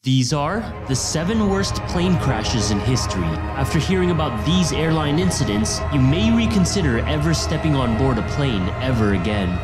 These are the 7 worst plane crashes in history. After hearing about these airline incidents, you may reconsider ever stepping on board a plane ever again.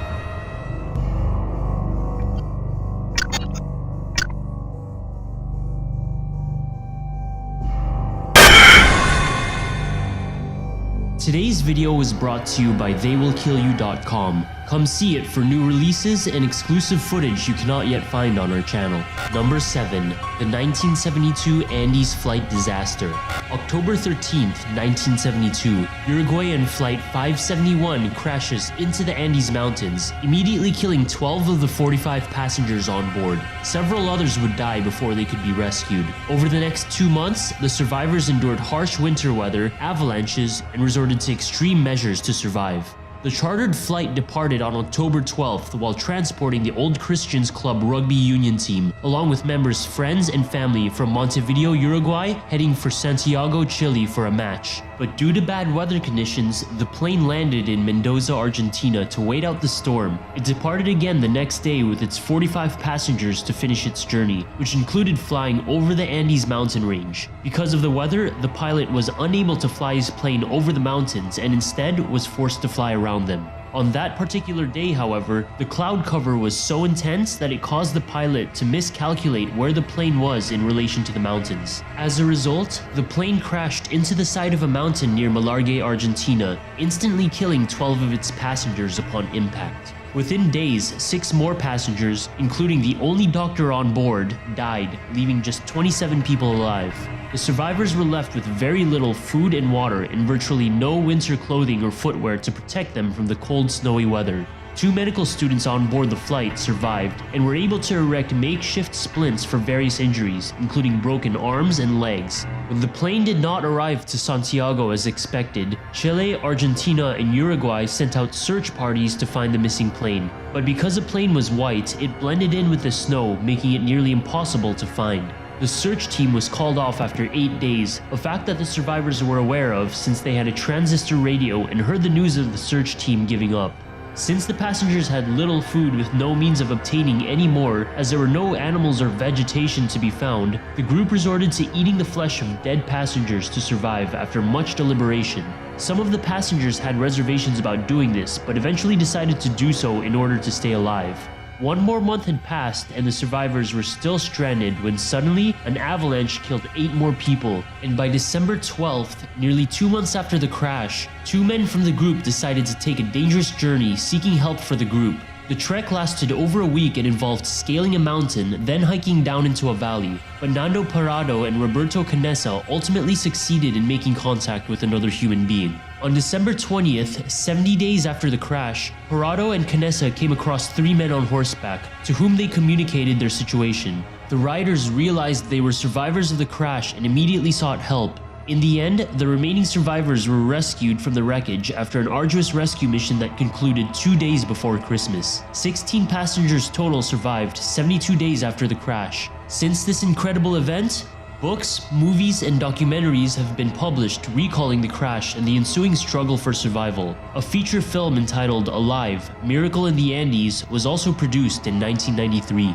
Today's video was brought to you by TheyWillKillYou.com. Come see it for new releases and exclusive footage you cannot yet find on our channel. Number 7. The 1972 Andes flight disaster. October 13th, 1972, Uruguayan Flight 571 crashes into the Andes Mountains, immediately killing 12 of the 45 passengers on board. Several others would die before they could be rescued. Over the next 2 months, the survivors endured harsh winter weather, avalanches, and resorted to extreme measures to survive. The chartered flight departed on October 12th while transporting the Old Christians Club rugby union team, along with members' friends and family from Montevideo, Uruguay, heading for Santiago, Chile for a match. But due to bad weather conditions, the plane landed in Mendoza, Argentina to wait out the storm. It departed again the next day with its 45 passengers to finish its journey, which included flying over the Andes mountain range. Because of the weather, the pilot was unable to fly his plane over the mountains and instead was forced to fly around them. On that particular day, however, the cloud cover was so intense that it caused the pilot to miscalculate where the plane was in relation to the mountains. As a result, the plane crashed into the side of a mountain near Malargüe, Argentina, instantly killing 12 of its passengers upon impact. Within days, 6 more passengers, including the only doctor on board, died, leaving just 27 people alive. The survivors were left with very little food and water and virtually no winter clothing or footwear to protect them from the cold, snowy weather. 2 medical students on board the flight survived and were able to erect makeshift splints for various injuries, including broken arms and legs. When the plane did not arrive to Santiago as expected, Chile, Argentina, and Uruguay sent out search parties to find the missing plane. But because the plane was white, it blended in with the snow, making it nearly impossible to find. The search team was called off after 8 days, a fact that the survivors were aware of since they had a transistor radio and heard the news of the search team giving up. Since the passengers had little food with no means of obtaining any more, as there were no animals or vegetation to be found, the group resorted to eating the flesh of dead passengers to survive after much deliberation. Some of the passengers had reservations about doing this, but eventually decided to do so in order to stay alive. 1 more month had passed and the survivors were still stranded when suddenly an avalanche killed 8 more people, and by December 12th, nearly 2 months after the crash, 2 men from the group decided to take a dangerous journey seeking help for the group. The trek lasted over a week and involved scaling a mountain, then hiking down into a valley. But Nando Parado and Roberto Canessa ultimately succeeded in making contact with another human being. On December 20th, 70 days after the crash, Parado and Canessa came across 3 men on horseback, to whom they communicated their situation. The riders realized they were survivors of the crash and immediately sought help. In the end, the remaining survivors were rescued from the wreckage after an arduous rescue mission that concluded 2 days before Christmas. 16 passengers total survived 72 days after the crash. Since this incredible event, books, movies, and documentaries have been published recalling the crash and the ensuing struggle for survival. A feature film entitled Alive: Miracle in the Andes was also produced in 1993.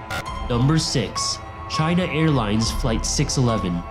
Number 6. China Airlines Flight 611.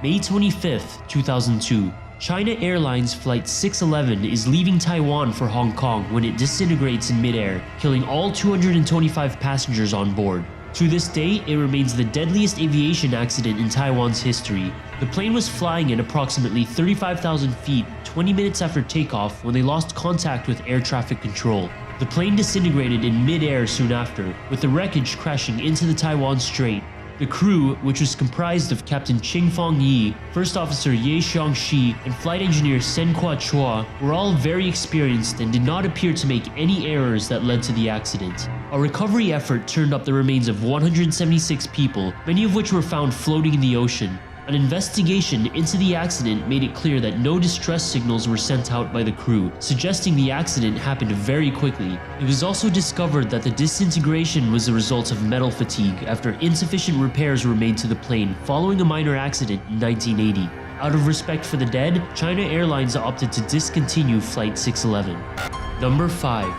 May 25th, 2002. China Airlines Flight 611 is leaving Taiwan for Hong Kong when it disintegrates in midair, killing all 225 passengers on board. To this day, it remains the deadliest aviation accident in Taiwan's history. The plane was flying at approximately 35,000 feet 20 minutes after takeoff when they lost contact with air traffic control. The plane disintegrated in midair soon after, with the wreckage crashing into the Taiwan Strait. The crew, which was comprised of Captain Ching Fong Yi, First Officer Ye Xiangxi, and Flight Engineer Sen Kwa Chua, were all very experienced and did not appear to make any errors that led to the accident. A recovery effort turned up the remains of 176 people, many of which were found floating in the ocean. An investigation into the accident made it clear that no distress signals were sent out by the crew, suggesting the accident happened very quickly. It was also discovered that the disintegration was the result of metal fatigue after insufficient repairs were made to the plane following a minor accident in 1980. Out of respect for the dead, China Airlines opted to discontinue Flight 611. Number 5.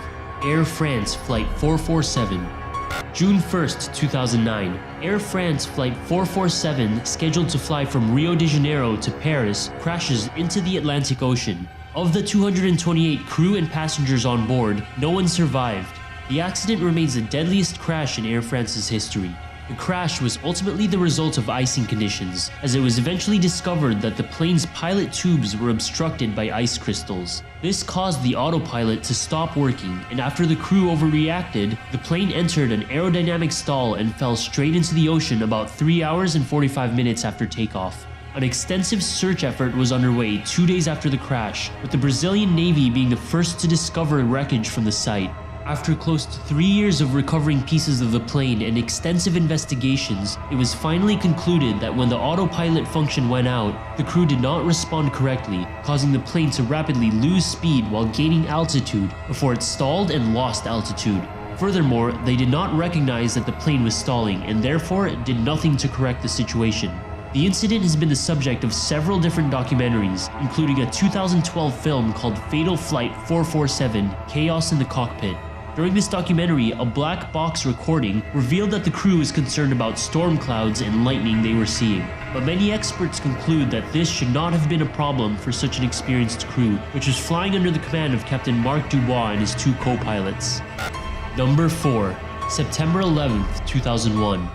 Air France Flight 447. June 1st, 2009, Air France Flight 447, scheduled to fly from Rio de Janeiro to Paris, crashes into the Atlantic Ocean. Of the 228 crew and passengers on board, no one survived. The accident remains the deadliest crash in Air France's history. The crash was ultimately the result of icing conditions, as it was eventually discovered that the plane's pilot tubes were obstructed by ice crystals. This caused the autopilot to stop working, and after the crew overreacted, the plane entered an aerodynamic stall and fell straight into the ocean about 3 hours and 45 minutes after takeoff. An extensive search effort was underway 2 days after the crash, with the Brazilian Navy being the first to discover wreckage from the site. After close to 3 years of recovering pieces of the plane and extensive investigations, it was finally concluded that when the autopilot function went out, the crew did not respond correctly, causing the plane to rapidly lose speed while gaining altitude before it stalled and lost altitude. Furthermore, they did not recognize that the plane was stalling and therefore did nothing to correct the situation. The incident has been the subject of several different documentaries, including a 2012 film called Fatal Flight 447: Chaos in the Cockpit. During this documentary, a black box recording revealed that the crew was concerned about storm clouds and lightning they were seeing. But many experts conclude that this should not have been a problem for such an experienced crew, which was flying under the command of Captain Marc Dubois and his 2 co-pilots. Number 4. September 11th, 2001.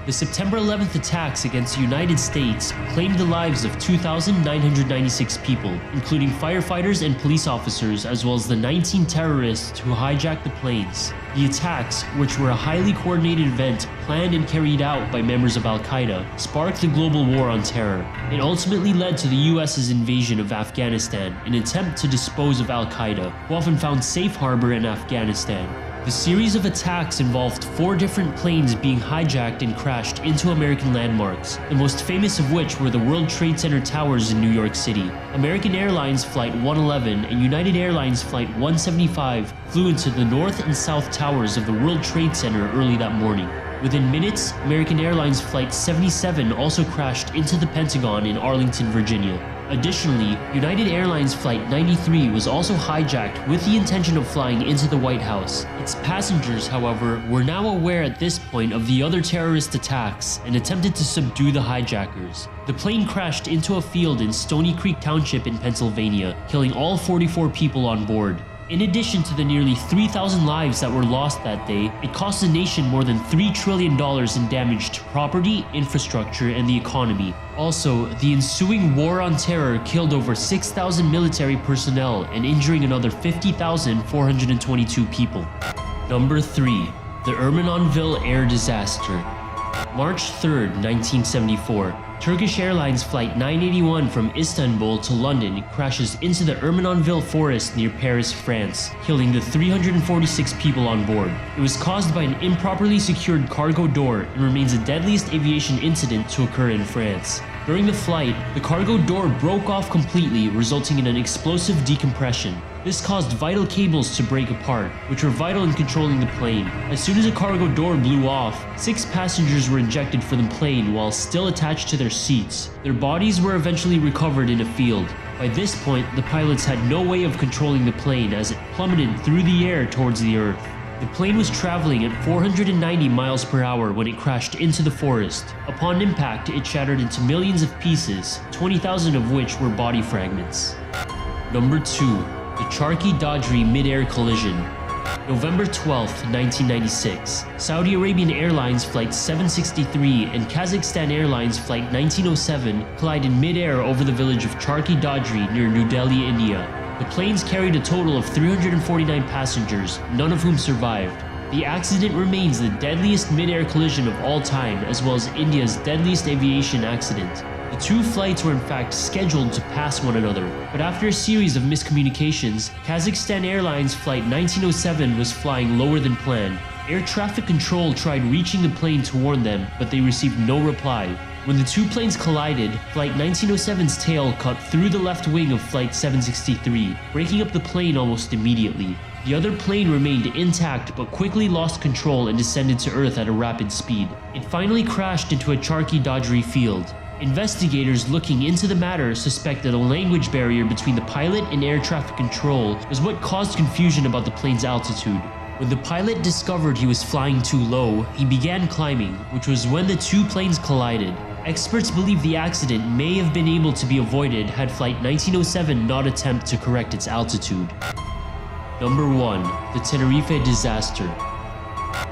The September 11th attacks against the United States claimed the lives of 2,996 people, including firefighters and police officers, as well as the 19 terrorists who hijacked the planes. The attacks, which were a highly coordinated event planned and carried out by members of Al-Qaeda, sparked the global war on terror. It ultimately led to the US's invasion of Afghanistan, an attempt to dispose of Al-Qaeda, who often found safe harbor in Afghanistan. The series of attacks involved 4 different planes being hijacked and crashed into American landmarks, the most famous of which were the World Trade Center towers in New York City. American Airlines Flight 111 and United Airlines Flight 175 flew into the north and south towers of the World Trade Center early that morning. Within minutes, American Airlines Flight 77 also crashed into the Pentagon in Arlington, Virginia. Additionally, United Airlines Flight 93 was also hijacked with the intention of flying into the White House. Its passengers, however, were now aware at this point of the other terrorist attacks and attempted to subdue the hijackers. The plane crashed into a field in Stony Creek Township in Pennsylvania, killing all 44 people on board. In addition to the nearly 3,000 lives that were lost that day, it cost the nation more than $3 trillion in damage to property, infrastructure, and the economy. Also, the ensuing war on terror killed over 6,000 military personnel and injuring another 50,422 people. Number 3. The Ermenonville Air Disaster. March 3, 1974. Turkish Airlines Flight 981 from Istanbul to London crashes into the Ermenonville forest near Paris, France, killing the 346 people on board. It was caused by an improperly secured cargo door and remains the deadliest aviation incident to occur in France. During the flight, the cargo door broke off completely, resulting in an explosive decompression. This caused vital cables to break apart, which were vital in controlling the plane. As soon as the cargo door blew off, 6 passengers were ejected from the plane while still attached to their seats. Their bodies were eventually recovered in a field. By this point, the pilots had no way of controlling the plane as it plummeted through the air towards the earth. The plane was traveling at 490 miles per hour when it crashed into the forest. Upon impact, it shattered into millions of pieces, 20,000 of which were body fragments. Number 2. The Charkhi Dadri Mid-Air Collision. November 12, 1996. Saudi Arabian Airlines Flight 763 and Kazakhstan Airlines Flight 1907 collided mid-air over the village of Charkhi Dadri near New Delhi, India. The planes carried a total of 349 passengers, none of whom survived. The accident remains the deadliest mid-air collision of all time, as well as India's deadliest aviation accident. The 2 flights were in fact scheduled to pass one another, but after a series of miscommunications, Kazakhstan Airlines Flight 1907 was flying lower than planned. Air traffic control tried reaching the plane to warn them, but they received no reply. When the 2 planes collided, Flight 1907's tail cut through the left wing of Flight 763, breaking up the plane almost immediately. The other plane remained intact but quickly lost control and descended to Earth at a rapid speed. It finally crashed into a Charkhi Dadri field. Investigators looking into the matter suspect that a language barrier between the pilot and air traffic control was what caused confusion about the plane's altitude. When the pilot discovered he was flying too low, he began climbing, which was when the two planes collided. Experts believe the accident may have been able to be avoided had Flight 1907 not attempt to correct its altitude. Number 1. The Tenerife Disaster.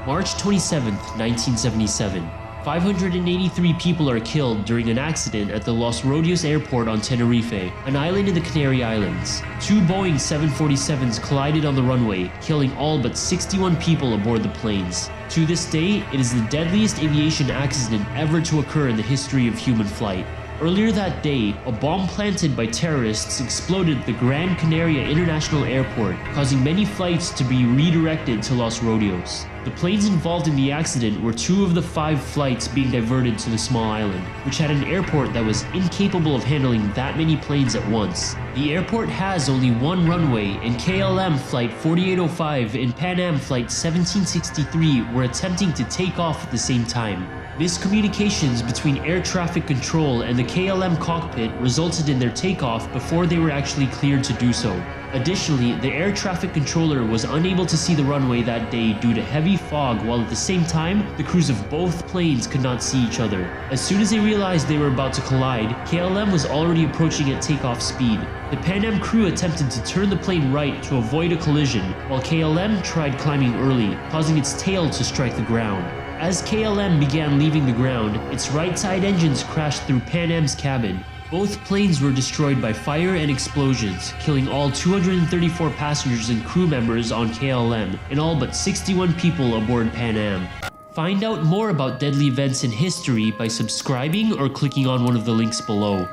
March 27, 1977. 583 people are killed during an accident at the Los Rodeos Airport on Tenerife, an island in the Canary Islands. Two Boeing 747s collided on the runway, killing all but 61 people aboard the planes. To this day, it is the deadliest aviation accident ever to occur in the history of human flight. Earlier that day, a bomb planted by terrorists exploded at the Gran Canaria International Airport, causing many flights to be redirected to Los Rodeos. The planes involved in the accident were 2 of the 5 flights being diverted to the small island, which had an airport that was incapable of handling that many planes at once. The airport has only one runway, and KLM Flight 4805 and Pan Am Flight 1763 were attempting to take off at the same time. Miscommunications between air traffic control and the KLM cockpit resulted in their takeoff before they were actually cleared to do so. Additionally, the air traffic controller was unable to see the runway that day due to heavy fog, while at the same time, the crews of both planes could not see each other. As soon as they realized they were about to collide, KLM was already approaching at takeoff speed. The Pan Am crew attempted to turn the plane right to avoid a collision, while KLM tried climbing early, causing its tail to strike the ground. As KLM began leaving the ground, its right side engines crashed through Pan Am's cabin. Both planes were destroyed by fire and explosions, killing all 234 passengers and crew members on KLM, and all but 61 people aboard Pan Am. Find out more about deadly events in history by subscribing or clicking on one of the links below.